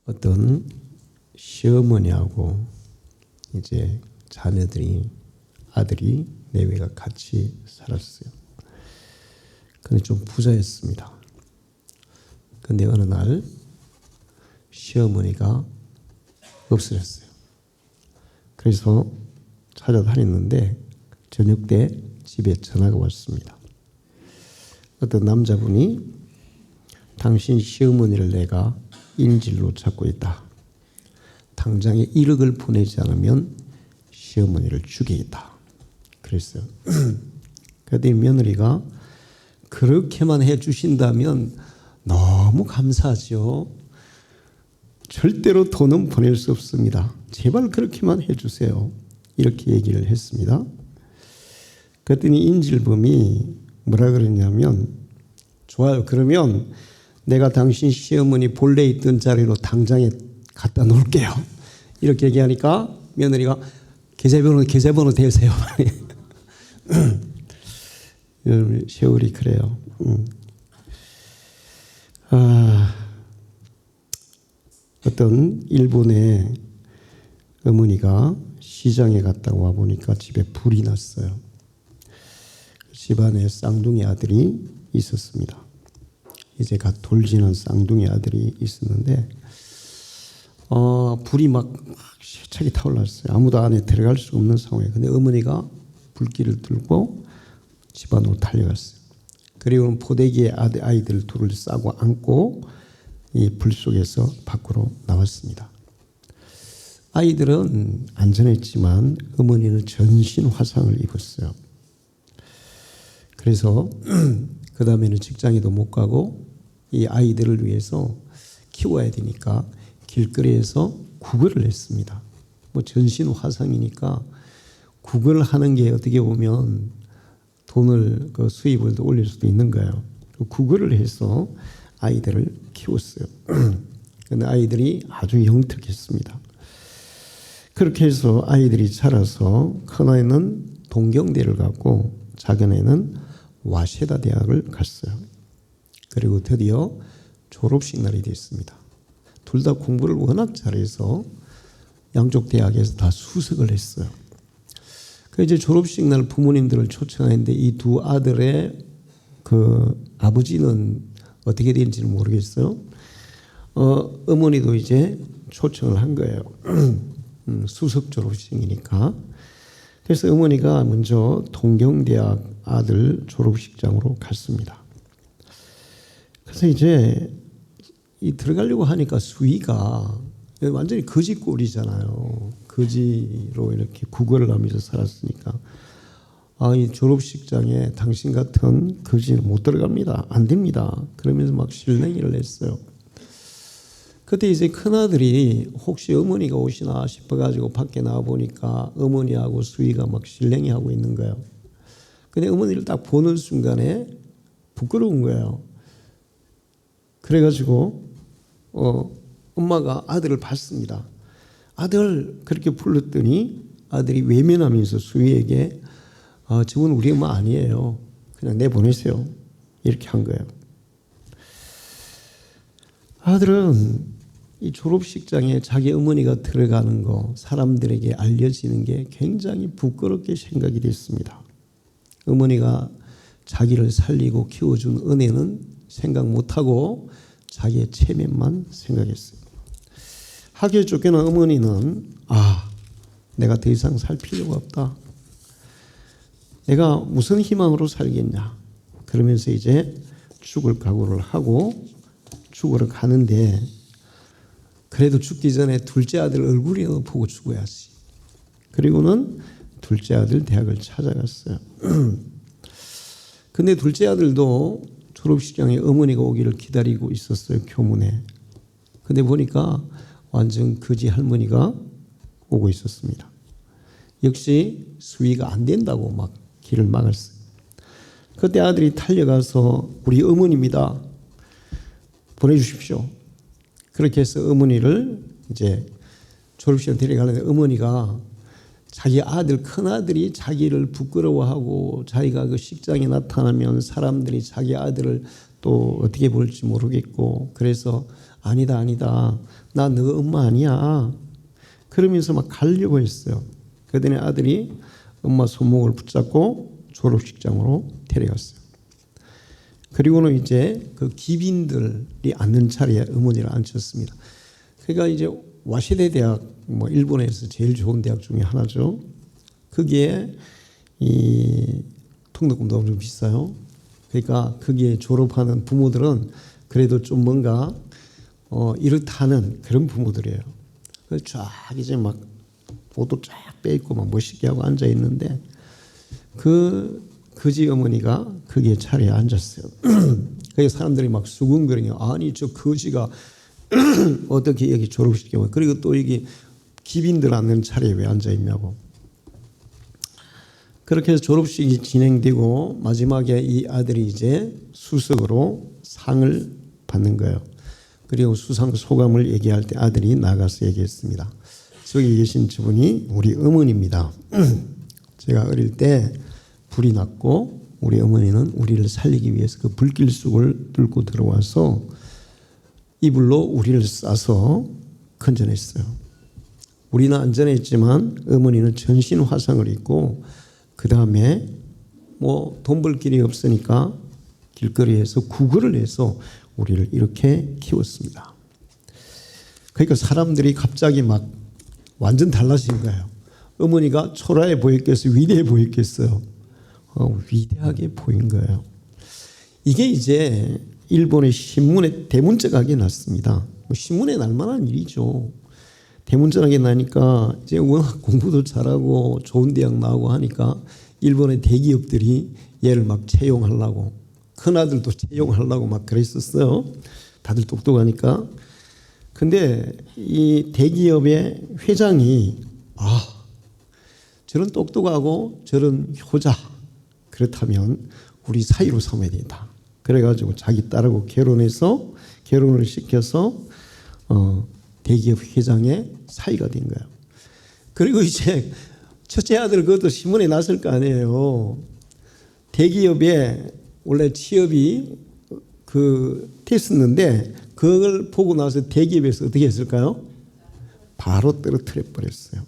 어떤 시어머니하고 이제 자녀들이 아들이 내외가 같이 살았어요. 근데 좀 부자였습니다. 근데 어느 날 시어머니가 없어졌어요. 그래서 찾아다녔는데 저녁 때 집에 전화가 왔습니다. 어떤 남자분이 당신 시어머니를 내가 인질로 잡고 있다. 당장에 1억을 보내지 않으면 시어머니를 죽이겠다. 그랬어요. 그랬더니 며느리가 그렇게만 해주신다면 너무 감사하죠. 절대로 돈은 보낼 수 없습니다. 제발 그렇게만 해주세요. 이렇게 얘기를 했습니다. 그랬더니 인질범이 뭐라 그랬냐면 좋아요. 그러면 내가 당신 시어머니 본래 있던 자리로 당장에 갖다 놓을게요. 이렇게 얘기하니까 며느리가 계좌번호 대세요. 세월이 그래요. 어떤 일본의 어머니가 시장에 갔다 와 보니까 집에 불이 났어요. 집안에 쌍둥이 아들이 있었습니다. 이제 갓 돌지는 쌍둥이 아들이 있었는데 불이 막 세차게 타올랐어요. 아무도 안에 들어갈 수 없는 상황이에요. 근데 어머니가 불길을 들고 집안으로 달려갔어요. 그리고는 포대기에 아이들 둘을 싸고 안고 이 불 속에서 밖으로 나왔습니다. 아이들은 안전했지만 어머니는 전신 화상을 입었어요. 그래서 그 다음에는 직장에도 못 가고 이 아이들을 위해서 키워야 되니까 길거리에서 구걸을 했습니다. 뭐 전신 화상이니까 구걸하는 게 어떻게 보면 돈을 그 수입을 올릴 수도 있는 거예요. 구걸을 해서 아이들을 키웠어요. 그런데 아이들이 아주 영특했습니다. 그렇게 해서 아이들이 자라서 큰 아이는 동경대를 갔고 작은 애는 와세다 대학을 갔어요. 그리고 드디어 졸업식 날이 됐습니다. 둘 다 공부를 워낙 잘해서 양쪽 대학에서 다 수석을 했어요. 그 이제 졸업식 날 부모님들을 초청했는데 이 두 아들의 그 아버지는 어떻게 되는지는 모르겠어요. 어머니도 이제 초청을 한 거예요. 수석 졸업식이니까. 그래서 어머니가 먼저 동경대학 아들 졸업식장으로 갔습니다. 그래서 이제 이 들어가려고 하니까 수위가 완전히 거지꼴이잖아요. 거지로 이렇게 구걸을 하면서 살았으니까 이 졸업식장에 당신 같은 거지는 못 들어갑니다. 안 됩니다. 그러면서 막 실랭이를 했어요. 그때 이제 큰아들이 혹시 어머니가 오시나 싶어가지고 밖에 나와보니까 어머니하고 수위가 막 실랭이 하고 있는 거예요. 근데 어머니를 딱 보는 순간에 부끄러운 거예요. 그래가지고 엄마가 아들을 봤습니다. 아들 그렇게 불렀더니 아들이 외면하면서 수위에게 저분 우리 엄마 아니에요. 그냥 내보내세요. 이렇게 한 거예요. 아들은 이 졸업식장에 자기 어머니가 들어가는 거 사람들에게 알려지는 게 굉장히 부끄럽게 생각이 됐습니다. 어머니가 자기를 살리고 키워준 은혜는 생각 못하고 자기의 체면만 생각했어요. 학교에 쫓겨난 어머니는 내가 더 이상 살 필요가 없다. 내가 무슨 희망으로 살겠냐. 그러면서 이제 죽을 각오를 하고 죽으러 가는데 그래도 죽기 전에 둘째 아들 얼굴이라도 보고 죽어야지. 그리고는 둘째 아들 대학을 찾아갔어요. 근데 둘째 아들도 졸업식장에 어머니가 오기를 기다리고 있었어요. 교문에. 근데 보니까 완전 거지 할머니가 오고 있었습니다. 역시 수위가 안 된다고 막 길을 막았어요. 그때 아들이 달려가서 우리 어머니입니다. 보내주십시오. 그렇게 해서 어머니를 이제 졸업식을 데려가려는데 어머니가 자기 아들, 큰아들이 자기를 부끄러워하고 자기가 그 식장에 나타나면 사람들이 자기 아들을 또 어떻게 볼지 모르겠고 그래서 아니다 아니다, 나 너 엄마 아니야. 그러면서 막 가려고 했어요. 그랬더니 아들이 엄마 손목을 붙잡고 졸업식장으로 데려갔어요. 그리고는 이제 그 기빈들이 앉는 자리에 어머니를 앉혔습니다. 그러니까 이제 와시대 대학, 뭐 일본에서 제일 좋은 대학 중에 하나죠. 거기에 이 등록금도 엄청 비싸요. 그러니까 거기에 졸업하는 부모들은 그래도 좀 뭔가 이렇다는 그런 부모들이에요. 그래서 쫙 이제 막 옷도 쫙 빼입고 막 멋있게 하고 앉아 있는데 그 거지 어머니가 거기에 자리에 앉았어요. 그래서 사람들이 막 수군거리냐. 아니 저 거지가 어떻게 여기 졸업시켜. 그리고 또 여기 기빈들 앉는 자리에 왜 앉아 있냐고. 그렇게 해서 졸업식이 진행되고 마지막에 이 아들이 이제 수석으로 상을 받는 거예요. 그리고 수상 소감을 얘기할 때 아들이 나가서 얘기했습니다. 저기 계신 저분이 우리 어머니입니다. 제가 어릴 때 불이 났고 우리 어머니는 우리를 살리기 위해서 그 불길 속을 뚫고 들어와서 이불로 우리를 싸서 건져냈어요. 우리는 안전했지만 어머니는 전신 화상을 입고 그 다음에 뭐 돈 벌 길이 없으니까 길거리에서 구걸을 해서 우리를 이렇게 키웠습니다. 그러니까 사람들이 갑자기 막 완전 달라진 거예요. 어머니가 초라해 보였겠어요? 위대해 보였겠어요? 위대하게 보인 거예요. 이게 이제 일본의 신문에 대문짝하게 났습니다. 신문에 날 만한 일이죠. 대문짝하게 나니까 이제 워낙 공부도 잘하고 좋은 대학 나오고 하니까 일본의 대기업들이 얘를 막 채용하려고, 큰아들도 채용하려고 막 그랬었어요. 다들 똑똑하니까. 근데 이 대기업의 회장이 저런 똑똑하고 저런 효자, 그렇다면 우리 사이로 삼아야 된다. 그래가지고 자기 딸하고 결혼을 시켜서 대기업 회장의 사이가 된 거예요. 그리고 이제 첫째 아들 그것도 신문에 났을 거 아니에요. 대기업에 원래 취업이 됐었는데 그걸 보고 나서 대기업에서 어떻게 했을까요? 바로 떨어뜨려 버렸어요.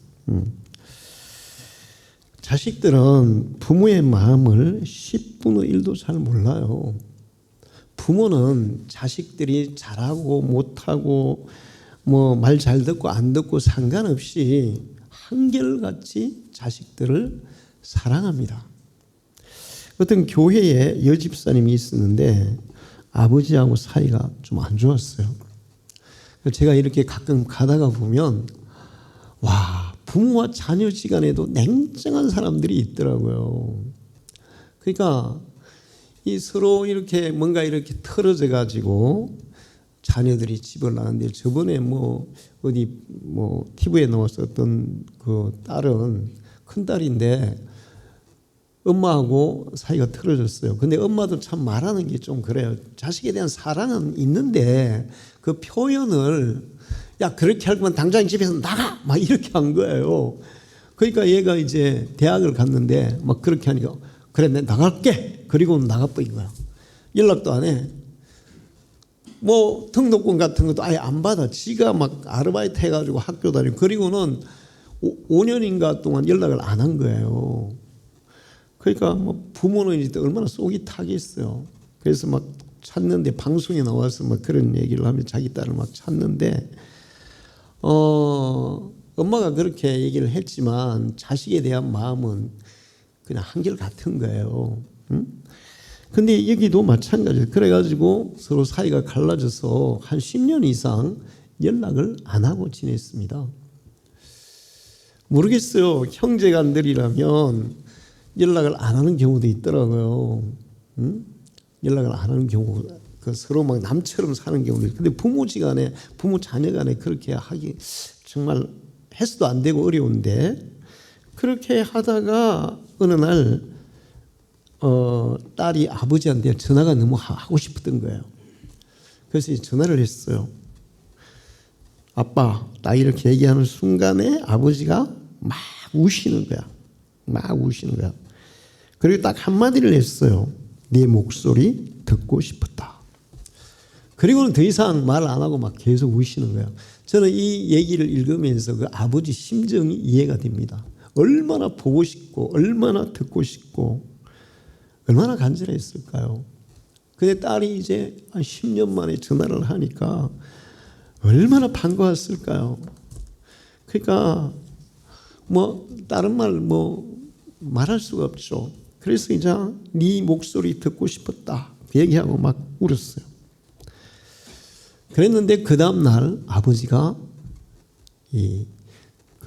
자식들은 부모의 마음을 10분의 1도 잘 몰라요. 부모는 자식들이 잘하고 못하고 뭐 말 잘 듣고 안 듣고 상관없이 한결같이 자식들을 사랑합니다. 어떤 교회에 여집사님이 있었는데 아버지하고 사이가 좀 안 좋았어요. 제가 이렇게 가끔 가다가 보면 와, 부모와 자녀 시간에도 냉정한 사람들이 있더라고요. 그러니까 이 서로 이렇게 뭔가 이렇게 틀어져 가지고 자녀들이 집을 나갔는데 저번에 뭐 어디 뭐 TV에 나와서 어떤 그 딸은 큰 딸인데 엄마하고 사이가 틀어졌어요. 근데 엄마도 참 말하는 게 좀 그래요. 자식에 대한 사랑은 있는데 그 표현을 야 그렇게 할 거면 당장 집에서 나가 막 이렇게 한 거예요. 그러니까 얘가 이제 대학을 갔는데 막 그렇게 하니까 그래 내가 나갈게. 그리고 나가버린 거야. 연락도 안 해. 뭐 등록금 같은 것도 아예 안 받아. 지가 막 아르바이트 해가지고 학교 다니고 그리고는 5년인가 동안 연락을 안 한 거예요. 그러니까 뭐 부모는 이제 얼마나 속이 타겠어요. 그래서 막 찾는데 방송에 나와서 막 그런 얘기를 하면 자기 딸을 막 찾는데 엄마가 그렇게 얘기를 했지만 자식에 대한 마음은 그냥 한결같은 거예요. 근데 여기도 마찬가지예요. 그래가지고 서로 사이가 갈라져서 한 10년 이상 연락을 안 하고 지냈습니다. 모르겠어요. 형제간들이라면 연락을 안 하는 경우도 있더라고요. 연락을 안 하는 경우, 서로 막 남처럼 사는 경우도 있고. 근데 부모지간에, 부모 자녀간에 그렇게 하기 정말 해서도 안 되고 어려운데 그렇게 하다가 어느 날 딸이 아버지한테 전화가 너무 하고 싶었던 거예요. 그래서 전화를 했어요. 아빠, 나 이렇게 얘기하는 순간에 아버지가 막 우시는 거야. 막 우시는 거야. 그리고 딱 한마디를 했어요. 네 목소리 듣고 싶었다. 그리고는 더 이상 말 안 하고 막 계속 우시는 거예요. 저는 이 얘기를 읽으면서 그 아버지 심정이 이해가 됩니다. 얼마나 보고 싶고 얼마나 듣고 싶고 얼마나 간절했을까요? 근데 딸이 이제 한 10년 만에 전화를 하니까 얼마나 반가웠을까요? 그러니까 뭐 다른 말 뭐 말할 수가 없죠. 그래서 이제 네 목소리 듣고 싶었다 얘기하고 막 울었어요. 그랬는데 그 다음 날 아버지가 그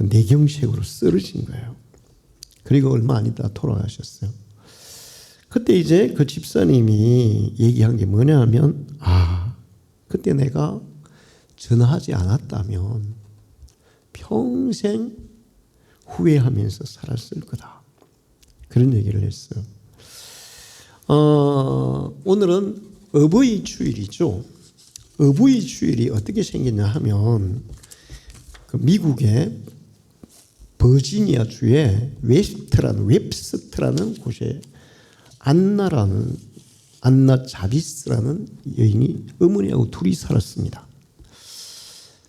뇌경색으로 쓰러진 거예요. 그리고 얼마 안 있다 돌아가셨어요. 그때 이제 그 집사님이 얘기한 게 뭐냐 하면 그때 내가 전화하지 않았다면 평생 후회하면서 살았을 거다. 그런 얘기를 했어요. 오늘은 어버이 주일이죠. 어버이 주일이 어떻게 생겼냐 하면 그 미국의 버지니아 주의 웹스트라는 곳에 안나 자비스라는 여인이 어머니하고 둘이 살았습니다.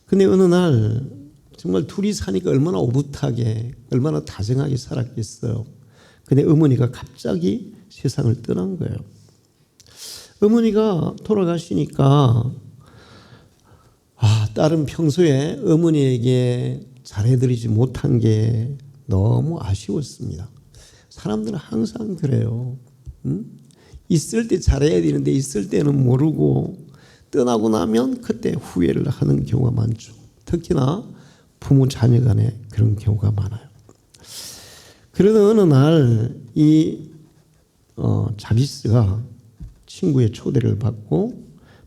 근데 어느 날 정말 둘이 사니까 얼마나 오붓하게 얼마나 다정하게 살았겠어요. 근데 어머니가 갑자기 세상을 떠난 거예요. 어머니가 돌아가시니까 딸은 평소에 어머니에게 잘해드리지 못한 게 너무 아쉬웠습니다. 사람들은 항상 그래요. 있을 때 잘해야 되는데 있을 때는 모르고 떠나고 나면 그때 후회를 하는 경우가 많죠. 특히나 부모 자녀 간에 그런 경우가 많아요. 그러던 어느 날 이 자비스가 친구의 초대를 받고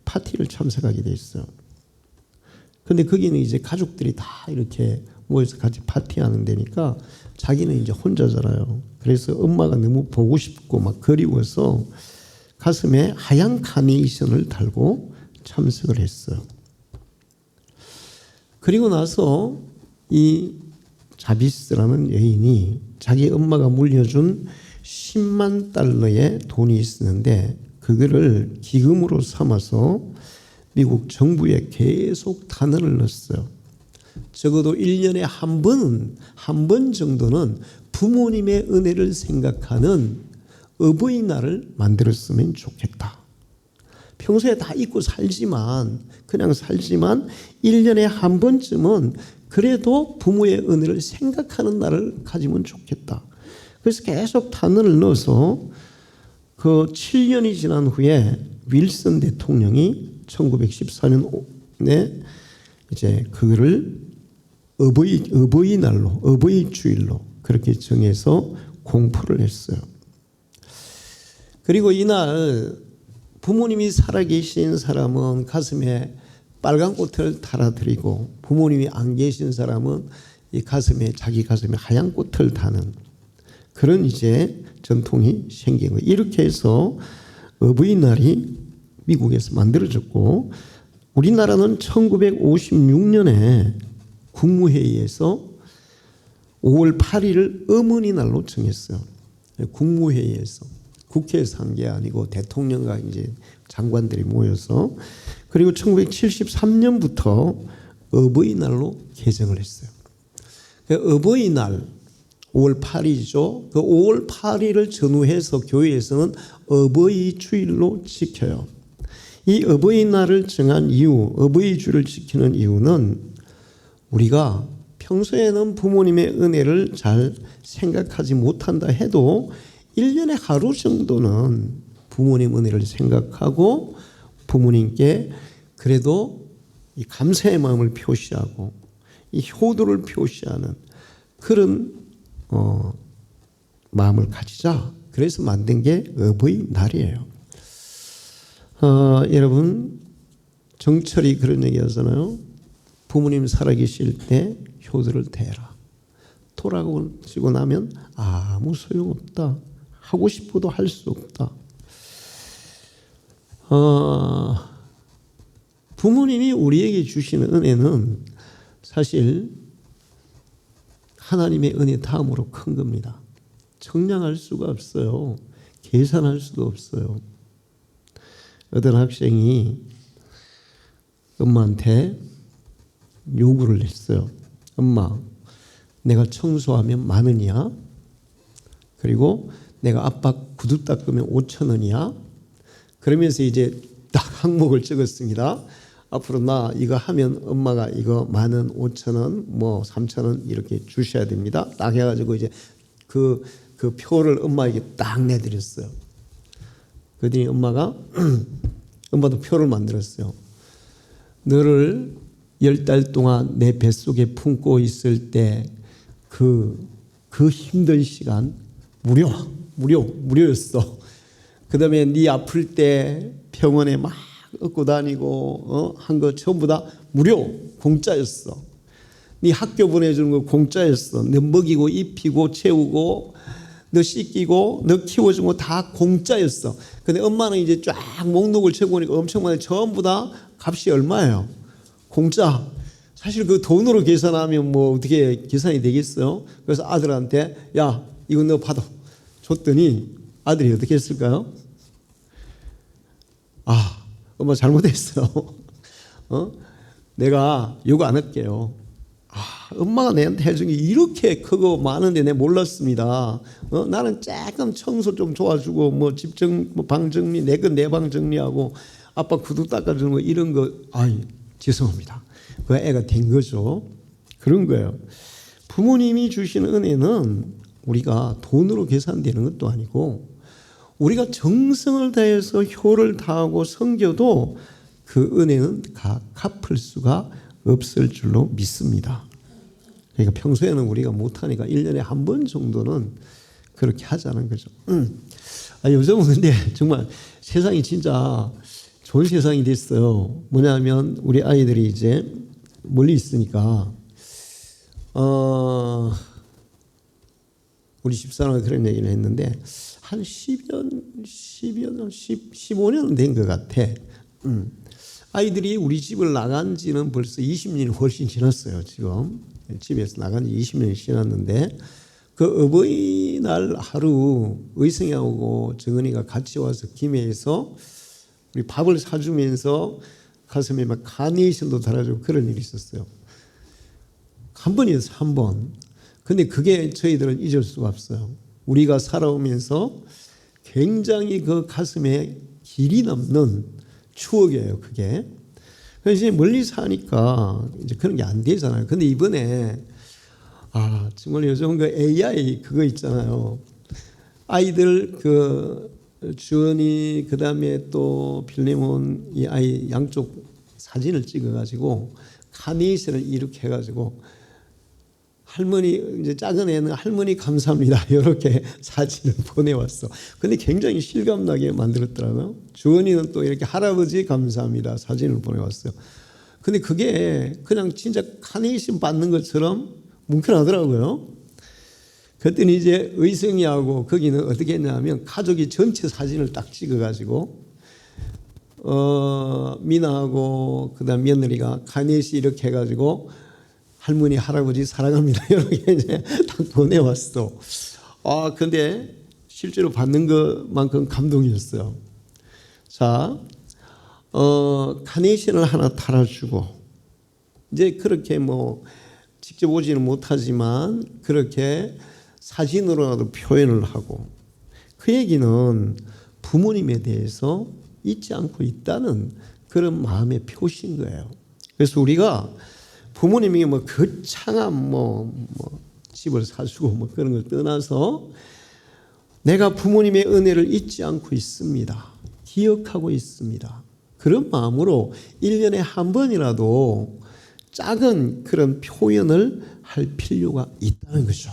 파티를 참석하게 됐어요. 근데 거기는 이제 가족들이 다 이렇게 모여서 같이 파티하는 데니까 자기는 이제 혼자잖아요. 그래서 엄마가 너무 보고 싶고 막 그리워서 가슴에 하얀 카네이션을 달고 참석을 했어요. 그리고 나서 이 자비스라는 여인이 자기 엄마가 물려준 10만 달러의 돈이 있었는데 그거를 기금으로 삼아서 미국 정부에 계속 단어를 넣었어요. 적어도 1년에 한 번 정도는 부모님의 은혜를 생각하는 어버이날을 만들었으면 좋겠다. 평소에 다 잊고 그냥 살지만 1년에 한 번쯤은 그래도 부모의 은혜를 생각하는 날을 가지면 좋겠다. 그래서 계속 단어를 넣어서 그 7년이 지난 후에 윌슨 대통령이 1914년에 이제 그거를 어버이날로, 어버이 주일로 그렇게 정해서 공포를 했어요. 그리고 이날 부모님이 살아계신 사람은 가슴에 빨간 꽃을 달아드리고 부모님이 안 계신 사람은 자기 가슴에 하얀 꽃을 다는 그런 이제 전통이 생긴 거예요. 이렇게 해서 어버이날이 미국에서 만들어졌고 우리나라는 1956년에 국무회의에서 5월 8일을 어머니 날로 정했어요. 국무회의에서 국회에서 한 게 아니고 대통령과 이제 장관들이 모여서 그리고 1973년부터 어버이날로 개정을 했어요. 어버이날 5월 8일이죠. 그 5월 8일을 전후해서 교회에서는 어버이 주일로 지켜요. 이 어버이날을 정한 이유, 어버이 주일을 지키는 이유는 우리가 평소에는 부모님의 은혜를 잘 생각하지 못한다 해도 1년에 하루 정도는 부모님 은혜를 생각하고 부모님께 그래도 이 감사의 마음을 표시하고 이 효도를 표시하는 그런 마음을 가지자. 그래서 만든 게 어버이날이에요. 여러분 정철이 그런 얘기 하잖아요. 부모님 살아계실 때 효도를 대라. 돌아가시고 나면 아무 소용없다. 하고 싶어도 할 수 없다. 부모님이 우리에게 주시는 은혜는 사실 하나님의 은혜 다음으로 큰 겁니다. 청량할 수가 없어요. 계산할 수도 없어요. 어떤 학생이 엄마한테 요구를 했어요. 엄마, 내가 청소하면 10,000원이야. 그리고 내가 아빠 구두 닦으면 5,000원이야. 그러면서 이제 딱 항목을 적었습니다. 앞으로 나 이거 하면 엄마가 이거 10,000원, 5,000원, 뭐 3,000원 이렇게 주셔야 됩니다. 딱 해가지고 이제 그 표를 엄마에게 딱 내드렸어요. 그랬더니 엄마가 엄마도 표를 만들었어요. 너를 10달 동안 내 뱃속에 품고 있을 때 그 힘든 시간 무료였어. 그 다음에 네 아플 때 병원에 막 얻고 다니고 한 거 전부 다 공짜였어. 네 학교 보내주는 거 공짜였어. 너 먹이고 입히고 채우고 너 씻기고 너 키워준 거 다 공짜였어. 근데 엄마는 이제 쫙 목록을 쳐보니까 엄청 많이 전부 다 값이 얼마예요? 공짜. 사실 그 돈으로 계산하면 뭐 어떻게 계산이 되겠어요? 그래서 아들한테 야 이거 너 받아 줬더니 아들이 어떻게 했을까요? 아 엄마 잘못했어. 내가 요거 안 할게요. 엄마가 내한테 해준 게 이렇게 크고 많은데 내가 몰랐습니다. 나는 조금 청소 좀 도와주고 뭐 방 정리 내 방 정리하고 아빠 구두 닦아주는 거 이런 거 죄송합니다. 그 애가 된 거죠. 그런 거예요. 부모님이 주시는 은혜는 우리가 돈으로 계산되는 것도 아니고 우리가 정성을 다해서 효를 다하고 섬겨도 그 은혜는 갚을 수가 없을 줄로 믿습니다. 그러니까 평소에는 우리가 못하니까 1년에 한 번 정도는 그렇게 하자는 거죠. 요즘은 근데 정말 세상이 진짜 좋은 세상이 됐어요. 뭐냐면 우리 아이들이 이제 멀리 있으니까 우리 집사람이 그런 얘기를 했는데 한 15년 된 것 같아. 아이들이 우리 집을 나간 지는 벌써 20년이 훨씬 지났어요. 지금 집에서 나간 지 20년이 지났는데 그 어버이날 하루 의성이하고 정은이가 같이 와서 김해에서 우리 밥을 사주면서 가슴에 막 카네이션도 달아주고 그런 일이 있었어요. 한 번이었어요. 한 번. 근데 그게 저희들은 잊을 수가 없어요. 우리가 살아오면서 굉장히 그 가슴에 길이 남는 추억이에요. 그게. 그래서 이제 멀리 사니까 이제 그런 게 안 되잖아요. 근데 이번에 정말 요즘 그 AI 그거 있잖아요. 아이들 그 주원이 그다음에 또 빌레몬 이 아이 양쪽 사진을 찍어가지고 카네이션을 이렇게 해가지고 할머니 이제 작은 애는 할머니 감사합니다 이렇게 사진을 보내왔어. 근데 굉장히 실감나게 만들었더라고요. 주원이는 또 이렇게 할아버지 감사합니다 사진을 보내왔어요. 근데 그게 그냥 진짜 카네이션 받는 것처럼 뭉클하더라고요. 그랬더니 이제 의성이하고 거기는 어떻게 했냐면 가족이 전체 사진을 딱 찍어가지고 미나하고 그다음 며느리가 카네이션 이렇게 해가지고 할머니 할아버지 사랑합니다 이렇게 이제 딱 보내왔어. 근데 실제로 받는 것만큼 감동이었어요. 자, 카네이션을 하나 달아주고 이제 그렇게 뭐 직접 오지는 못하지만 그렇게 사진으로라도 표현을 하고 그 얘기는 부모님에 대해서 잊지 않고 있다는 그런 마음의 표시인 거예요. 그래서 우리가 부모님이 뭐 거창한 뭐 집을 사주고 뭐 그런 걸 떠나서 내가 부모님의 은혜를 잊지 않고 있습니다. 기억하고 있습니다. 그런 마음으로 1년에 한 번이라도 작은 그런 표현을 할 필요가 있다는 거죠.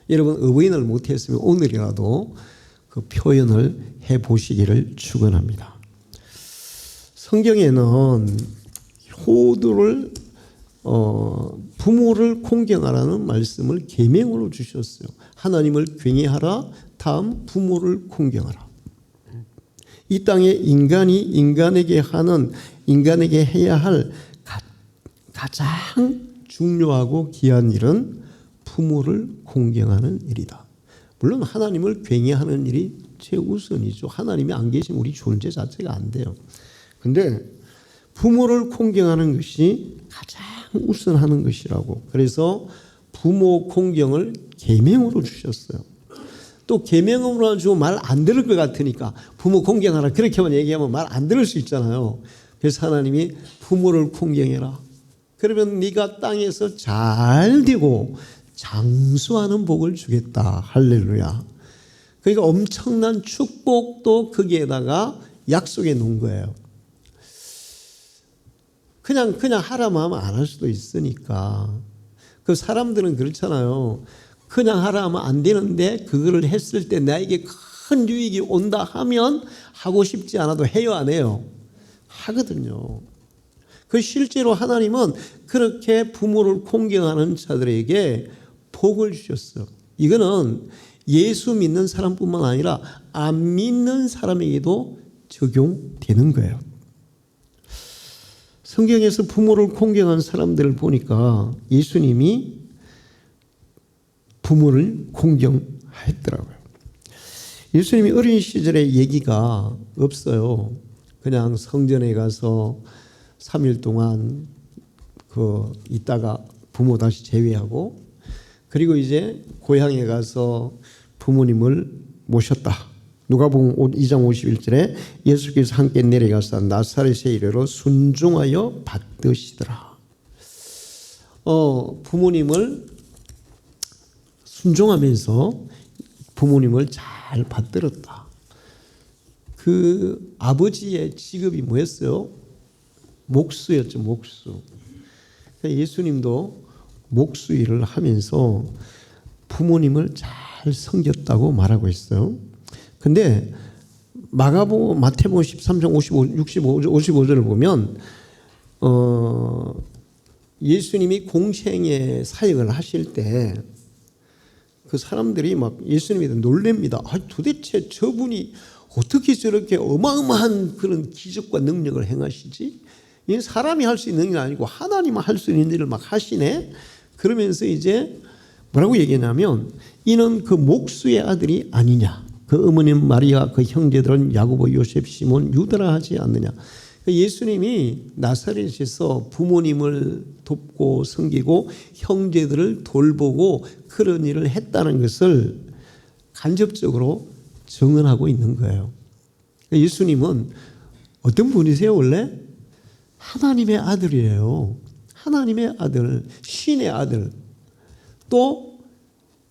여러분 어버이날 못했으면 오늘이라도 그 표현을 해보시기를 축원합니다. 성경에는 효도를 부모를 공경하라는 말씀을 계명으로 주셨어요. 하나님을 경외하라. 다음 부모를 공경하라. 이 땅에 인간이 인간에게 해야 할 가장 중요하고 귀한 일은 부모를 공경하는 일이다. 물론 하나님을 경외하는 일이 최우선이죠. 하나님이 안 계시면 우리 존재 자체가 안 돼요. 근데 부모를 공경하는 것이 가장 우선하는 것이라고. 그래서 부모 공경을 계명으로 주셨어요. 또 계명으로 주고 말 안 들을 것 같으니까 부모 공경하라 그렇게만 얘기하면 말 안 들을 수 있잖아요. 그래서 하나님이 부모를 공경해라. 그러면 네가 땅에서 잘 되고 장수하는 복을 주겠다. 할렐루야. 그러니까 엄청난 축복도 거기에다가 약속해 놓은 거예요. 그냥 하라면 하면 안 할 수도 있으니까. 그 사람들은 그렇잖아요. 그냥 하라면 안 되는데 그거를 했을 때 나에게 큰 유익이 온다 하면 하고 싶지 않아도 해요, 안 해요? 하거든요. 그 실제로 하나님은 그렇게 부모를 공경하는 자들에게 복을 주셨어요. 이거는 예수 믿는 사람뿐만 아니라 안 믿는 사람에게도 적용되는 거예요. 성경에서 부모를 공경한 사람들을 보니까 예수님이 부모를 공경했더라고요. 예수님이 어린 시절의 얘기가 없어요. 그냥 성전에 가서 3일 동안 있다가 부모 다시 제외하고, 그리고 이제 고향에 가서 부모님을 모셨다. 누가복음 2장 51절에 예수께서 함께 내려가서 나사렛에 이르러 순종하여 받드시더라. 부모님을 순종하면서 부모님을 잘 받들었다. 그 아버지의 직업이 뭐였어요? 목수였죠, 목수. 예수님도 목수 일을 하면서 부모님을 잘 섬겼다고 말하고 있어요. 근데 마태복음 13장 55절을 보면 예수님이 공생의 사역을 하실 때 그 사람들이 막 예수님에 대해 놀랍니다. 도대체 저분이 어떻게 저렇게 어마어마한 그런 기적과 능력을 행하시지? 이건 사람이 할 수 있는 게 아니고 하나님만 할 수 있는 일을 막 하시네. 그러면서 이제 뭐라고 얘기하냐면 이는 그 목수의 아들이 아니냐. 그 어머님 마리아 그 형제들은 야고보 요셉 시몬 유다라 하지 않느냐. 예수님이 나사렛에서 부모님을 돕고 섬기고 형제들을 돌보고 그런 일을 했다는 것을 간접적으로 증언하고 있는 거예요. 예수님은 어떤 분이세요 원래? 하나님의 아들이에요. 하나님의 아들, 신의 아들, 또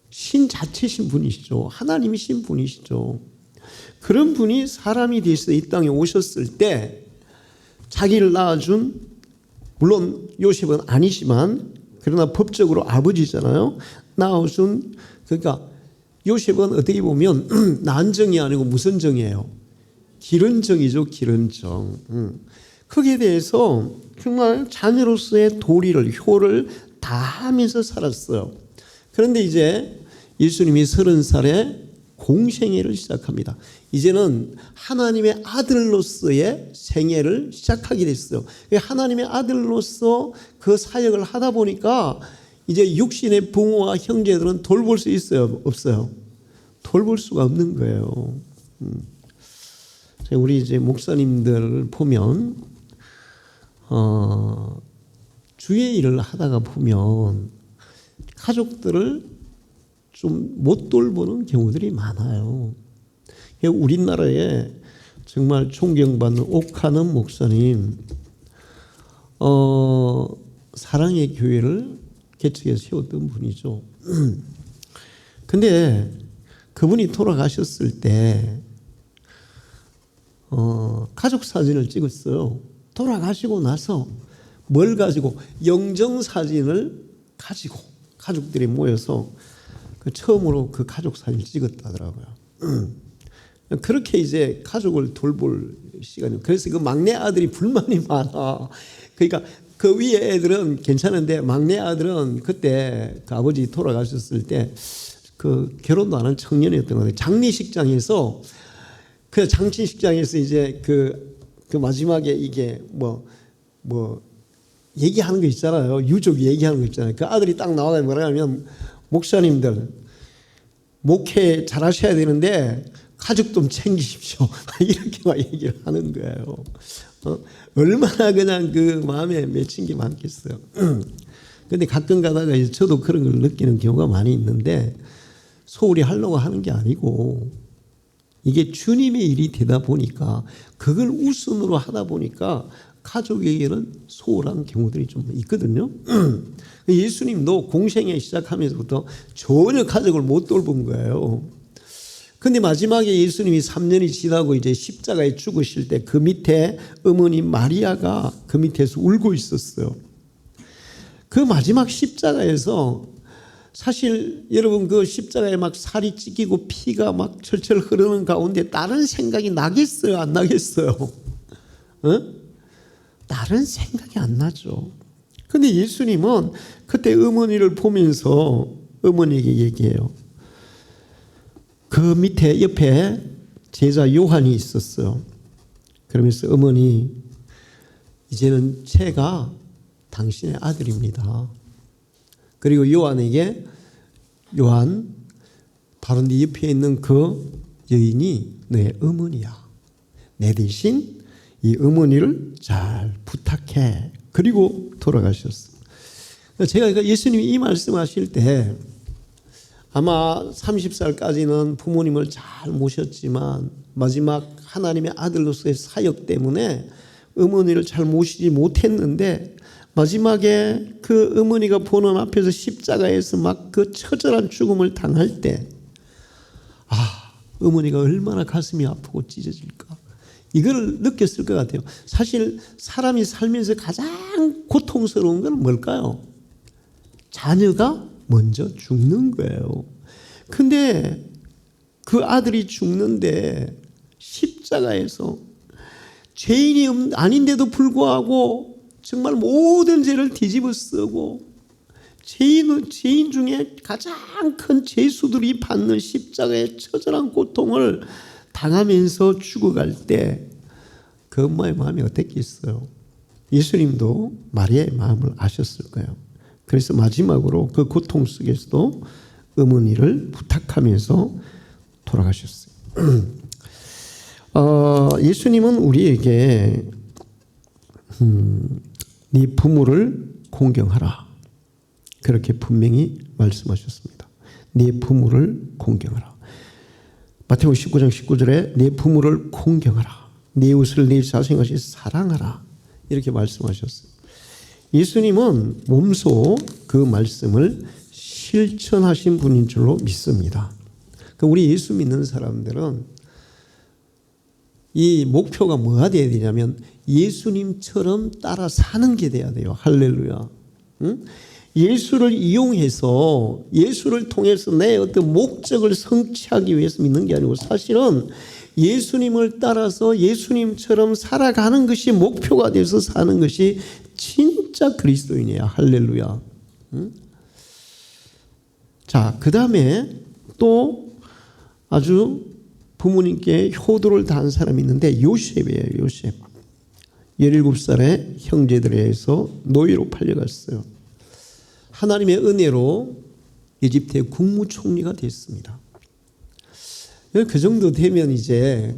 신 자체신 분이시죠. 하나님이신 분이시죠. 그런 분이 사람이 되어서 이 땅에 오셨을 때 자기를 낳아준, 물론 요셉은 아니지만 그러나 법적으로 아버지잖아요. 낳아준, 그러니까 요셉은 어떻게 보면 난정이 아니고 무슨 정이에요? 기른정이죠. 기른정. 거기에 대해서 정말 자녀로서의 도리를, 효를 다하면서 살았어요. 그런데 이제 예수님이 30살에 공생애를 시작합니다. 이제는 하나님의 아들로서의 생애를 시작하게 됐어요. 하나님의 아들로서 그 사역을 하다 보니까 이제 육신의 부모와 형제들은 돌볼 수 있어요? 없어요? 돌볼 수가 없는 거예요. 우리 이제 목사님들을 보면 주의 일을 하다가 보면 가족들을 좀 못 돌보는 경우들이 많아요. 우리나라에 정말 존경받는 옥하는 목사님, 사랑의 교회를 개척해서 세웠던 분이죠. 근데 그분이 돌아가셨을 때 가족 사진을 찍었어요. 돌아가시고 나서 뭘 가지고? 영정사진을 가지고 가족들이 모여서 처음으로 그 가족 사진을 찍었다더라고요. 그렇게 이제 가족을 돌볼 시간이. 그래서 그 막내 아들이 불만이 많아. 그러니까 그 위에 애들은 괜찮은데 막내 아들은 그때 그 아버지 돌아가셨을 때 그 결혼도 안 한 청년이었던 것 같아요. 장례식장에서 그 장친식장에서 이제 그 마지막에 이게 뭐 얘기하는 거 있잖아요. 유족 얘기하는 거 있잖아요. 그 아들이 딱 나와서 뭐라 하면 목사님들 목회 잘하셔야 되는데 가족 좀 챙기십시오. 이렇게 막 얘기를 하는 거예요. 얼마나 그냥 그 마음에 맺힌 게 많겠어요. 근데 가끔 가다가 이제 저도 그런 걸 느끼는 경우가 많이 있는데 소홀히 하려고 하는 게 아니고 이게 주님의 일이 되다 보니까 그걸 우선으로 하다 보니까 가족에게는 소홀한 경우들이 좀 있거든요. 예수님도 공생애 시작하면서부터 전혀 가족을 못 돌본 거예요. 근데 마지막에 예수님이 3년이 지나고 이제 십자가에 죽으실 때 그 밑에 어머니 마리아가 그 밑에서 울고 있었어요. 그 마지막 십자가에서 사실 여러분 그 십자가에 막 살이 찢기고 피가 막 철철 흐르는 가운데 다른 생각이 나겠어요? 안 나겠어요? 다른 생각이 안 나죠. 근데 예수님은 그때 어머니를 보면서 어머니에게 얘기해요. 그 밑에 옆에 제자 요한이 있었어요. 그러면서 어머니 이제는 제가 당신의 아들입니다. 그리고 요한에게 요한 바로 네 옆에 있는 그 여인이 내 어머니야. 내 대신 이 어머니를 잘 부탁해. 그리고 돌아가셨어요. 제가 예수님이 이 말씀하실 때 아마 30살까지는 부모님을 잘 모셨지만 마지막 하나님의 아들로서의 사역 때문에 어머니를 잘 모시지 못했는데 마지막에 그 어머니가 보는 앞에서 십자가에서 막 그 처절한 죽음을 당할 때 어머니가 얼마나 가슴이 아프고 찢어질까 이걸 느꼈을 것 같아요. 사실 사람이 살면서 가장 고통스러운 건 뭘까요? 자녀가 먼저 죽는 거예요. 근데 그 아들이 죽는데 십자가에서 죄인이 아닌데도 불구하고 정말 모든 죄를 뒤집어 쓰고 죄인 중에 가장 큰 죄수들이 받는 십자가의 처절한 고통을 당하면서 죽어갈 때 그 엄마의 마음이 어땠겠어요? 예수님도 마리아의 마음을 아셨을 거예요. 그래서 마지막으로 그 고통 속에서도 어머니를 부탁하면서 돌아가셨어요. 예수님은 우리에게 네 부모를 공경하라. 그렇게 분명히 말씀하셨습니다. 네 부모를 공경하라. 마태복음 19장 19절에 네 부모를 공경하라. 네 이웃을 네 자신같이 사랑하라. 이렇게 말씀하셨어요. 예수님은 몸소 그 말씀을 실천하신 분인 줄로 믿습니다. 우리 예수 믿는 사람들은 이 목표가 뭐가 돼야 되냐면 예수님처럼 따라 사는 게 돼야 돼요. 할렐루야. 응? 예수를 이용해서 예수를 통해서 내 어떤 목적을 성취하기 위해서 믿는 게 아니고 사실은 예수님을 따라서 예수님처럼 살아가는 것이 목표가 돼서 사는 것이 진짜 그리스도인이야. 할렐루야. 응? 자, 그 다음에 또 아주 부모님께 효도를 다한 사람이 있는데 요셉이에요. 요셉. 17살의 형제들에 의해서 노예로 팔려갔어요. 하나님의 은혜로 이집트의 국무총리가 됐습니다. 그 정도 되면 이제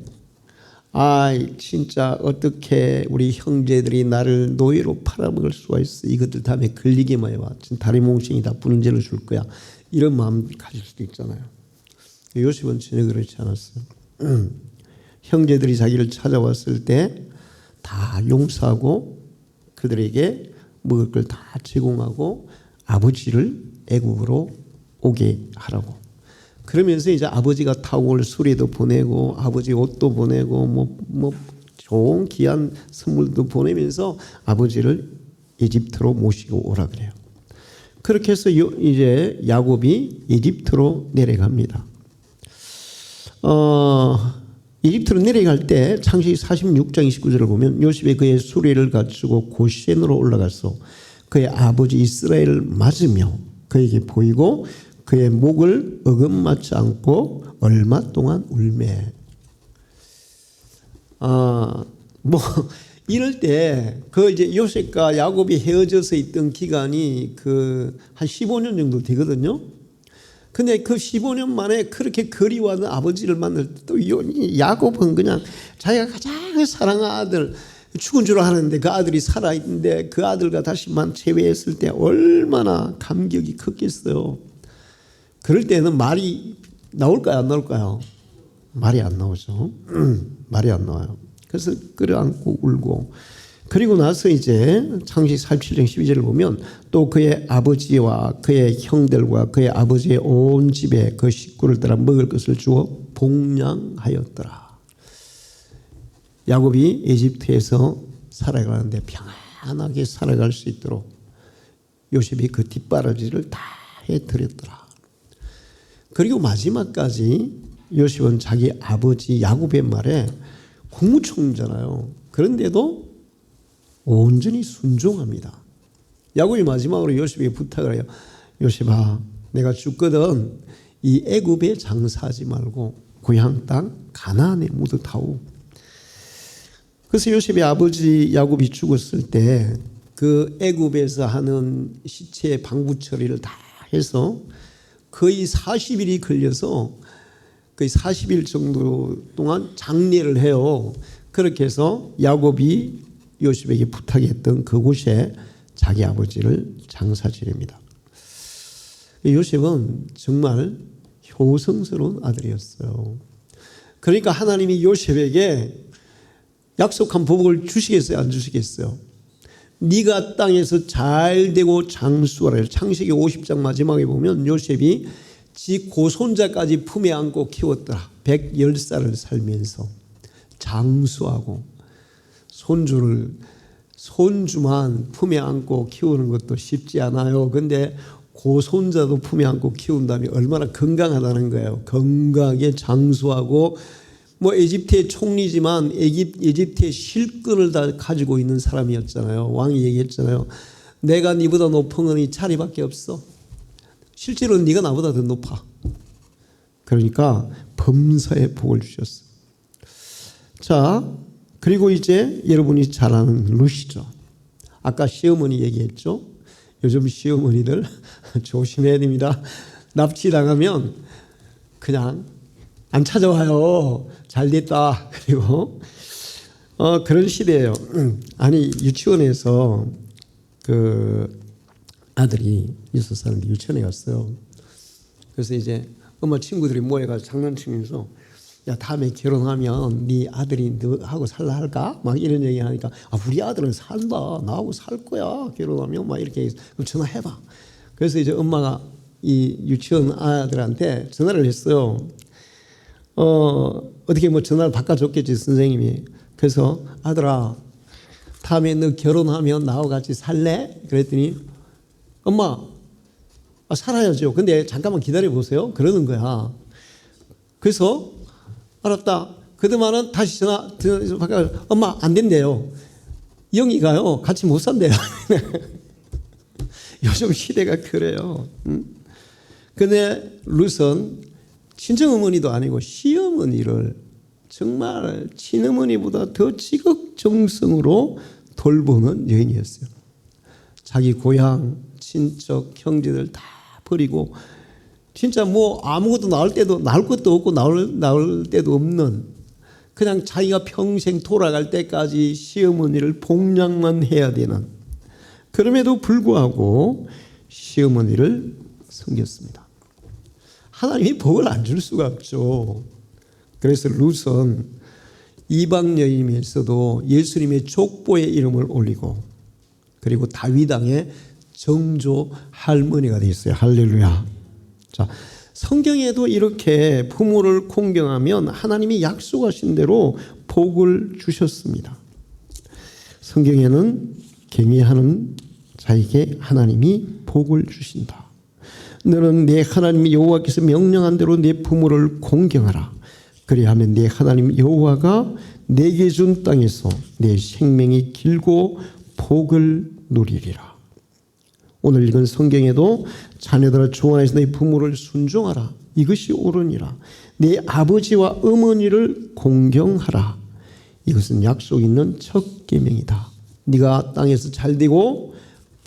진짜 어떻게 우리 형제들이 나를 노예로 팔아먹을 수가 있어. 이것들 다음에 걸리기만 해봐. 다리 몽둥이 다 부는 죄를 줄 거야. 이런 마음 가질 수도 있잖아요. 요셉은 전혀 그렇지 않았어요. 형제들이 자기를 찾아왔을 때 다 용서하고 그들에게 먹을 걸 다 제공하고 아버지를 애국으로 오게 하라고. 그러면서 이제 아버지가 타고 올 수레도 보내고 아버지 옷도 보내고 뭐 좋은 귀한 선물도 보내면서 아버지를 이집트로 모시고 오라 그래요. 그렇게 해서 이제 야곱이 이집트로 내려갑니다. 이집트로 내려갈 때 창세기 46장 29절을 보면 요셉이 그의 수레를 갖추고 고센으로 올라가서 그의 아버지 이스라엘을 맞으며 그에게 보이고 그의 목을 어긋맞지 않고 얼마 동안 울매. 이럴 때 그 이제 요셉과 야곱이 헤어져서 있던 기간이 한 15년 정도 되거든요. 근데 그 15년 만에 그렇게 그리워하는 아버지를 만날 때 또 야곱은 그냥 자기가 가장 사랑하는 아들 죽은 줄 아는데 그 아들이 살아있는데 그 아들과 다시 재회했을 때 얼마나 감격이 컸겠어요. 그럴 때는 말이 나올까요, 안 나올까요? 말이 안 나오죠. 말이 안 나와요. 그래서 끌어안고 울고, 그리고 나서 이제 창세기 47장 12절을 보면 또 그의 아버지와 그의 형들과 그의 아버지의 온 집에 그 식구를 따라 먹을 것을 주어 복량하였더라. 야곱이 에집트에서 살아가는데 평안하게 살아갈 수 있도록 요셉이 그 뒷바라지를 다 해드렸더라. 그리고 마지막까지 요셉은 자기 아버지 야곱의 말에 국무총리잖아요. 그런데도 온전히 순종합니다. 야곱이 마지막으로 요셉에게 부탁을 해요. 요셉아, 내가 죽거든 이 애굽에 장사하지 말고 고향 땅 가나안에 묻어다오. 그래서 요셉의 아버지 야곱이 죽었을 때 그 애굽에서 하는 시체 방부 처리를 다 해서 거의 40일이 걸려서 거의 40일 정도 동안 장례를 해요. 그렇게 해서 야곱이 요셉에게 부탁했던 그곳에 자기 아버지를 장사지냅니다. 요셉은 정말 효성스러운 아들이었어요. 그러니까 하나님이 요셉에게 약속한 복을 주시겠어요, 안 주시겠어요? 네가 땅에서 잘 되고 장수하라. 창세기 50장 마지막에 보면 요셉이 지 고손자까지 품에 안고 키웠더라. 110살을 살면서 장수하고 손주만 품에 안고 키우는 것도 쉽지 않아요. 근데 고손자도 품에 안고 키운다면 얼마나 건강하다는 거예요. 건강하게 장수하고 에집트의 총리지만 에집트의 실권을 다 가지고 있는 사람이었잖아요. 왕이 얘기했잖아요. 내가 네보다 높은 건 이 자리밖에 없어. 실제로는 네가 나보다 더 높아. 그러니까 범사에 복을 주셨어. 자, 그리고 이제 여러분이 잘 아는 룻이죠. 아까 시어머니 얘기했죠. 요즘 시어머니들 조심해야 됩니다. 납치당하면 그냥 안 찾아와요. 잘 됐다. 그리고 그런 시대예요. 아니 유치원에서 그 아들이 6살인데 유치원에 갔어요. 그래서 이제 엄마 친구들이 모여가지고 장난치면서 야, 다음에 결혼하면 네 아들이 너하고 살라 할까? 막 이런 얘기 하니까 우리 아들은 산다. 나하고 살 거야. 결혼하면 막 이렇게 그럼 전화해봐. 그래서 이제 엄마가 이 유치원 아들한테 전화를 했어요. 어떻게 전화를 바꿔줬겠지 선생님이. 그래서 아들아, 다음에 너 결혼하면 나하고 같이 살래? 그랬더니 엄마, 살아야죠. 근데 잠깐만 기다려 보세요. 그러는 거야. 그래서 알았다. 그동안은 다시 전화 바꿔. 엄마 안 된대요. 영희가요 같이 못 산대요. 요즘 시대가 그래요. 근데 룻은 친정어머니도 아니고 시어머니를 정말 친어머니보다 더 지극정성으로 돌보는 여인이었어요. 자기 고향, 친척, 형제들 다 버리고 진짜 아무것도 나올 것도 없고 나올 때도 없는 그냥 자기가 평생 돌아갈 때까지 시어머니를 복양만 해야 되는, 그럼에도 불구하고 시어머니를 섬겼습니다. 하나님이 복을 안 줄 수가 없죠. 그래서 룻은 이방 여인이면서도 예수님의 족보의 이름을 올리고 그리고 다윗 왕의 정조 할머니가 됐어요. 할렐루야. 자, 성경에도 이렇게 부모를 공경하면 하나님이 약속하신 대로 복을 주셨습니다. 성경에는 경외하는 자에게 하나님이 복을 주신다. 너는 내 하나님 여호와께서 명령한 대로 내 부모를 공경하라. 그리하면 내 하나님 여호와가 내게 준 땅에서 내 생명이 길고 복을 누리리라. 오늘 읽은 성경에도 자녀들아 주 안에서 내 부모를 순종하라. 이것이 옳으니라. 내 아버지와 어머니를 공경하라. 이것은 약속 있는 첫 계명이다. 네가 땅에서 잘되고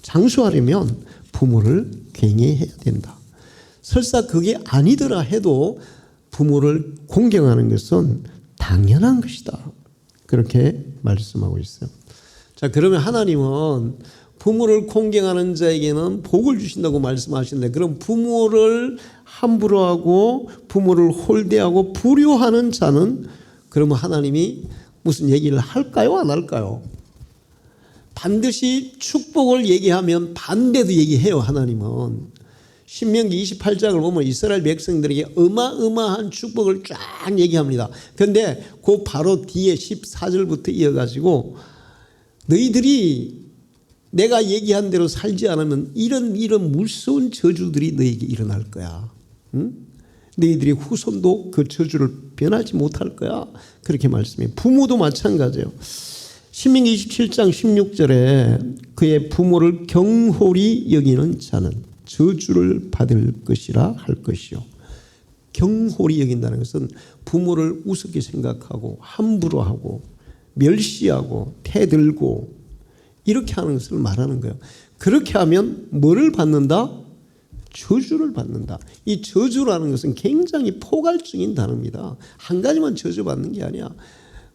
장수하려면 부모를 경외해야 된다. 설사 그게 아니더라 해도 부모를 공경하는 것은 당연한 것이다. 그렇게 말씀하고 있어요. 자, 그러면 하나님은 부모를 공경하는 자에게는 복을 주신다고 말씀하시는데, 그럼 부모를 함부로 하고 부모를 홀대하고 불효하는 자는 그러면 하나님이 무슨 얘기를 할까요? 안 할까요? 반드시 축복을 얘기하면 반대도 얘기해요. 하나님은 신명기 28장을 보면 이스라엘 백성들에게 어마어마한 축복을 쫙 얘기합니다. 그런데 그 바로 뒤에 14절부터 이어가지고 너희들이 내가 얘기한 대로 살지 않으면 이런 무서운 저주들이 너희에게 일어날 거야. 응? 너희들의 후손도 그 저주를 변하지 못할 거야. 그렇게 말씀해요. 부모도 마찬가지예요. 신명기 27장 16절에 그의 부모를 경홀히 여기는 자는 저주를 받을 것이라 할 것이요. 경홀히 여긴다는 것은 부모를 우습게 생각하고 함부로 하고 멸시하고 태들고 이렇게 하는 것을 말하는 거예요. 그렇게 하면 뭐를 받는다? 저주를 받는다. 이 저주라는 것은 굉장히 포괄적인 단어입니다. 한 가지만 저주받는 게 아니야.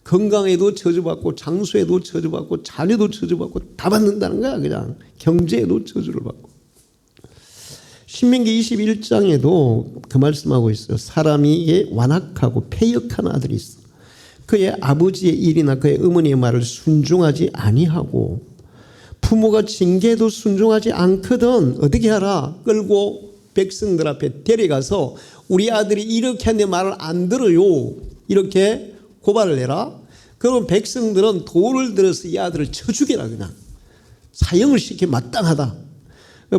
건강에도 저주받고 장소에도 저주받고 자녀도 저주받고 다 받는다는 거야. 그냥 경제에도 저주를 받고. 신명기 21장에도 그 말씀하고 있어요. 사람이 완악하고 패역한 아들이 있어. 그의 아버지의 일이나 그의 어머니의 말을 순종하지 아니하고 부모가 징계도 순종하지 않거든 어떻게 하라? 끌고 백성들 앞에 데려가서 우리 아들이 이렇게 하는데 말을 안 들어요. 이렇게 고발을 해라. 그럼 백성들은 돌을 들어서 이 아들을 쳐 죽여라. 그냥 사형을 시켜 마땅하다.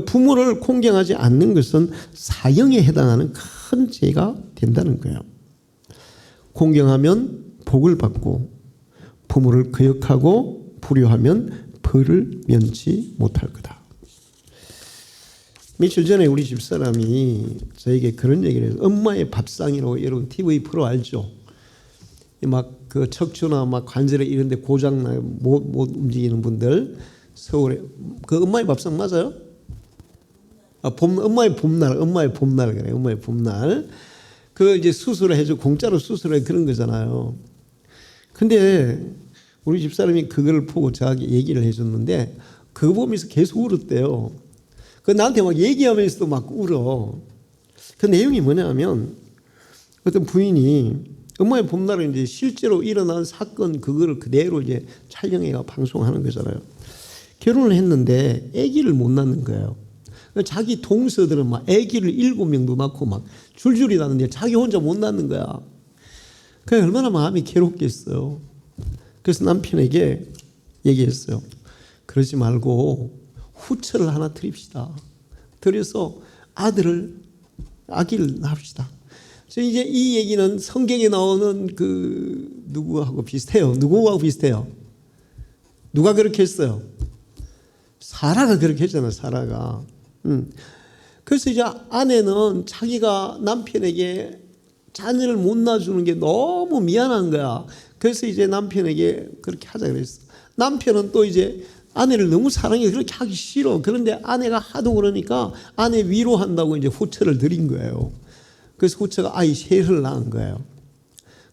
부모를 공경하지 않는 것은 사형에 해당하는 큰 죄가 된다는 거예요. 공경하면 복을 받고 부모를 거역하고 불효하면 벌을 면치 못할 거다. 며칠 전에 우리 집사람이 저에게 그런 얘기를 해서 엄마의 밥상이라고 여러분 TV 프로 알죠? 막 그 척추나 막 관절에 이런 데 고장나 못 움직이는 분들 서울에 그 엄마의 밥상 맞아요? 엄마의 봄날 그래. 엄마의 봄날. 그 이제 수술을 해줘 공짜로 수술해 그런 거잖아요. 근데 우리 집사람이 그걸 보고 저에게 얘기를 해줬는데 그거 보면서 계속 울었대요. 그 나한테 막 얘기하면서도 막 울어. 그 내용이 뭐냐면 어떤 부인이 엄마의 봄날은 이제 실제로 일어난 사건 그거를 그대로 이제 촬영해가 방송하는 거잖아요. 결혼을 했는데 아기를 못 낳는 거예요. 자기 동서들은 막 아기를 7명도 낳고 막 줄줄이 낳는데 자기 혼자 못 낳는 거야. 그게 얼마나 마음이 괴롭겠어요. 그래서 남편에게 얘기했어요. 그러지 말고 후처를 하나 드립시다. 드려서 아기를 낳읍시다. 그래서 이제 이 얘기는 성경에 나오는 그 누구하고 비슷해요. 누구하고 비슷해요? 누가 그렇게 했어요? 사라가 그렇게 했잖아요. 사라가. 그래서 이제 아내는 자기가 남편에게 자녀를 못 낳아주는 게 너무 미안한 거야. 그래서 이제 남편에게 그렇게 하자 그랬어. 남편은 또 이제 아내를 너무 사랑해 그렇게 하기 싫어. 그런데 아내가 하도 그러니까 아내 위로한다고 이제 후처를 드린 거예요. 그래서 후처가 아이 셋을 낳은 거예요.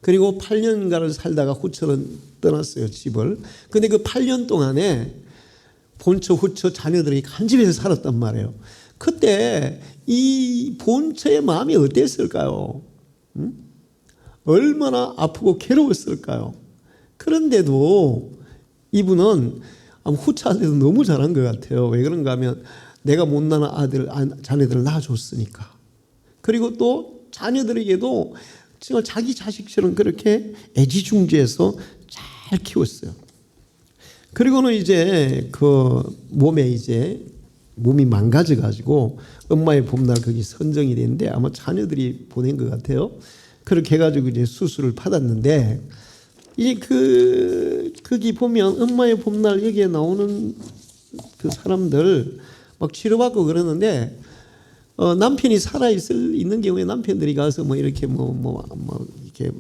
그리고 8년간을 살다가 후처는 떠났어요. 집을. 근데 그 8년 동안에 본처 후처 자녀들이 한 집에서 살았단 말이에요. 그때 이 본처의 마음이 어땠을까요? 얼마나 아프고 괴로웠을까요? 그런데도 이분은 후처한테도 너무 잘한 것 같아요. 왜 그런가 하면 내가 못 낳은 자녀들을 낳아줬으니까. 그리고 또 자녀들에게도 정말 자기 자식처럼 그렇게 애지중지해서 잘 키웠어요. 그리고는 이제 그 몸이 망가져가지고 엄마의 봄날 거기 선정이 됐는데 아마 자녀들이 보낸 것 같아요. 그렇게 해가지고 이제 수술을 받았는데 이제 거기 보면 엄마의 봄날 여기에 나오는 그 사람들 막 치료받고 그러는데 남편이 있는 경우에 남편들이 가서 뭐 이렇게 이렇게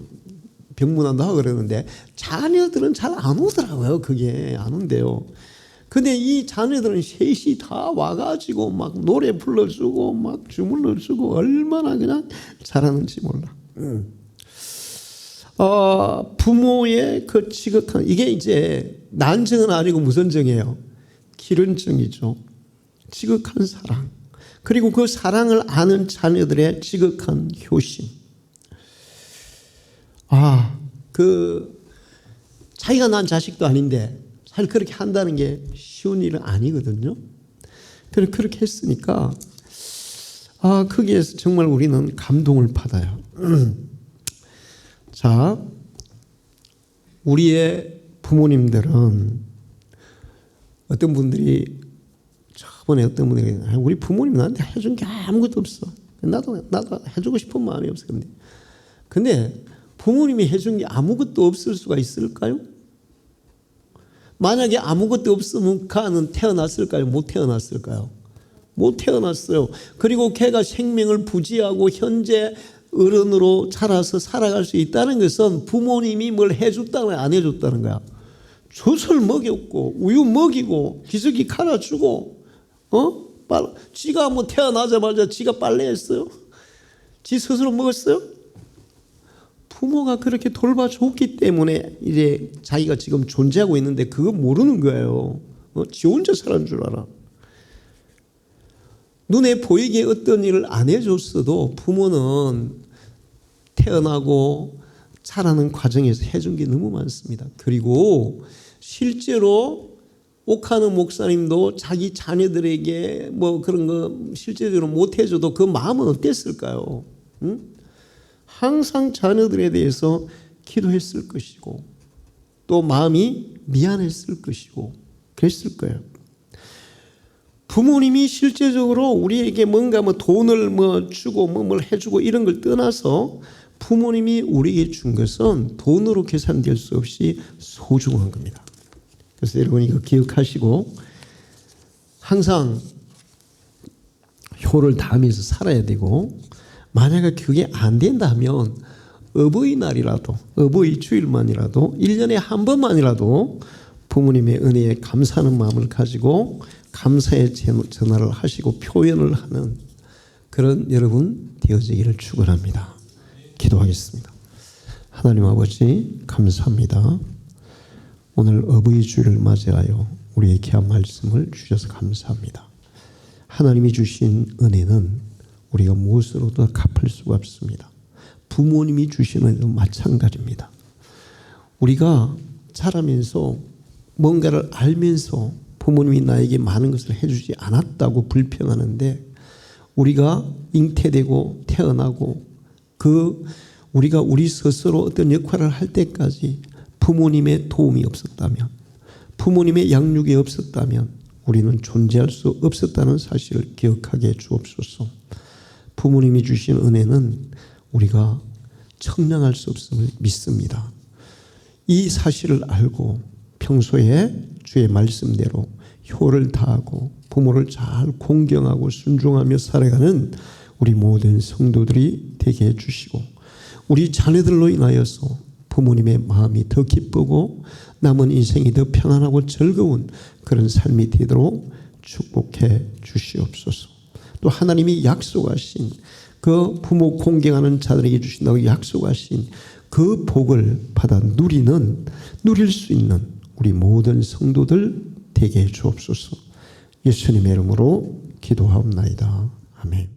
병문안도 하고 그러는데 자녀들은 잘 안 오더라고요. 그게 안 온대요. 근데 이 자녀들은 셋이 다 와가지고 막 노래 불러주고 막 주물러주고 얼마나 그냥 잘하는지 몰라. 부모의 그 지극한, 이게 이제 난증은 아니고 무슨 증이에요? 기른증이죠. 지극한 사랑. 그리고 그 사랑을 아는 자녀들의 지극한 효심. 자기가 낳은 자식도 아닌데 사실 그렇게 한다는 게 쉬운 일은 아니거든요. 그렇게 했으니까 거기에서 정말 우리는 감동을 받아요. 자, 우리의 부모님들은 어떤 분들이 저번에 어떤 분이 우리 부모님 나한테 해준 게 아무것도 없어. 나도 해주고 싶은 마음이 없어. 근데 부모님이 해준 게 아무것도 없을 수가 있을까요? 만약에 아무것도 없으면 그는 태어났을까요? 못 태어났을까요? 못 태어났어요. 그리고 걔가 생명을 부지하고 현재 어른으로 자라서 살아갈 수 있다는 것은 부모님이 뭘 해줬다는 안 해줬다는 거야. 젖을 먹였고 우유 먹이고 기저귀 갈아주고 지가 뭐 태어나자마자 지가 빨래했어요? 지 스스로 먹었어요? 부모가 그렇게 돌봐줬기 때문에 이제 자기가 지금 존재하고 있는데 그거 모르는 거예요. 지 혼자 살아는 줄 알아. 눈에 보이게 어떤 일을 안 해줬어도 부모는 태어나고 자라는 과정에서 해준 게 너무 많습니다. 그리고 실제로 옥하는 목사님도 자기 자녀들에게 뭐 그런 거 실제적으로 못 해줘도 그 마음은 어땠을까요? 항상 자녀들에 대해서 기도했을 것이고 또 마음이 미안했을 것이고 그랬을 거예요. 부모님이 실제적으로 우리에게 뭔가 돈을 주고 뭘 해주고 이런 걸 떠나서 부모님이 우리에게 준 것은 돈으로 계산될 수 없이 소중한 겁니다. 그래서 여러분 이거 기억하시고 항상 효를 다하면서 살아야 되고, 만약에 그게 안 된다면 어버이날이라도 어버이 주일만이라도 1년에 한 번만이라도 부모님의 은혜에 감사하는 마음을 가지고 감사의 전화를 하시고 표현을 하는 그런 여러분 되어지기를 축원합니다. 기도하겠습니다. 하나님 아버지 감사합니다. 오늘 어버이 주일을 맞이하여 우리의 귀한 말씀을 주셔서 감사합니다. 하나님이 주신 은혜는 우리가 무엇으로도 갚을 수가 없습니다. 부모님이 주신 은혜도 마찬가지입니다. 우리가 자라면서 뭔가를 알면서 부모님이 나에게 많은 것을 해주지 않았다고 불평하는데, 우리가 잉태되고 태어나고 우리가 우리 스스로 어떤 역할을 할 때까지 부모님의 도움이 없었다면, 부모님의 양육이 없었다면 우리는 존재할 수 없었다는 사실을 기억하게 해 주옵소서. 부모님이 주신 은혜는 우리가 청량할 수 없음을 믿습니다. 이 사실을 알고 평소에 주의 말씀대로 효를 다하고 부모를 잘 공경하고 순종하며 살아가는 우리 모든 성도들이 되게 해주시고, 우리 자녀들로 인하여서 부모님의 마음이 더 기쁘고 남은 인생이 더 평안하고 즐거운 그런 삶이 되도록 축복해 주시옵소서. 또 하나님이 약속하신 그 부모 공경하는 자들에게 주신다고 약속하신 그 복을 받아 누릴 수 있는 우리 모든 성도들 되게 해 주옵소서. 예수님의 이름으로 기도하옵나이다. 아멘.